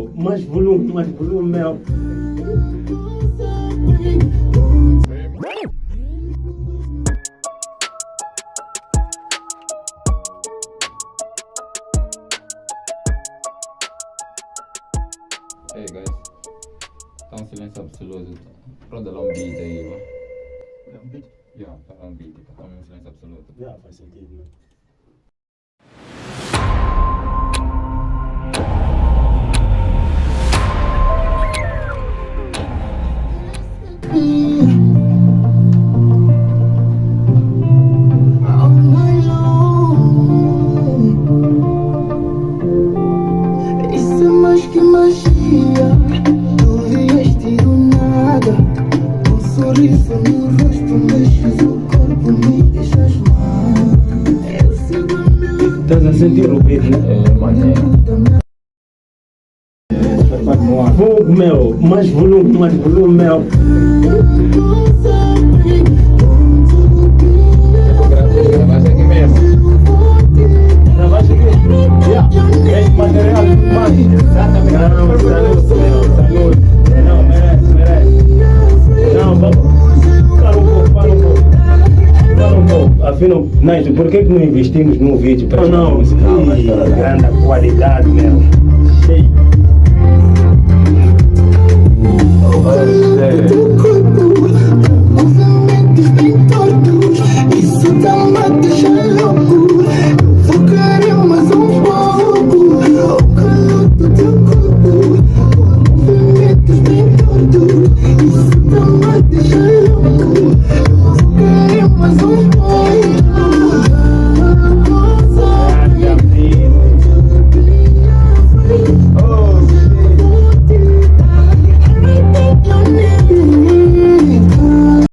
Mais volume, meu. Hey guys, tá um silêncio absoluto. Pronto, dá um beat aí, ó. É um beat? Yeah, tá um beat, tá um silêncio absoluto. Já faz sentido, né? Isso é mais que magia. Tu vieste do nada. Um sorriso no rosto, mexes o corpo, me deixas mal. Eu sigo meu. Estás a sentir o beat, né? É, mané. Fogo, meu. Mais volume, meu. Gravaste aqui mesmo. Gravaste aqui? Yeah. Esse material, mano. Exatamente. Não, saúde, meu. Saúde. Não, merece. Não, vamos. Para um pouco. Afinal, Naito, por que não investimos num vídeo para não, grande qualidade, meu? Cheio. Teu corpo, movimentos bem tortos. Isso tá-me a deixar louco. Eu vou querer mais um pouco. O calor do teu corpo, movimentos bem tortos. Isso tá-me a deixar louco. Eu vou querer mais um pouco.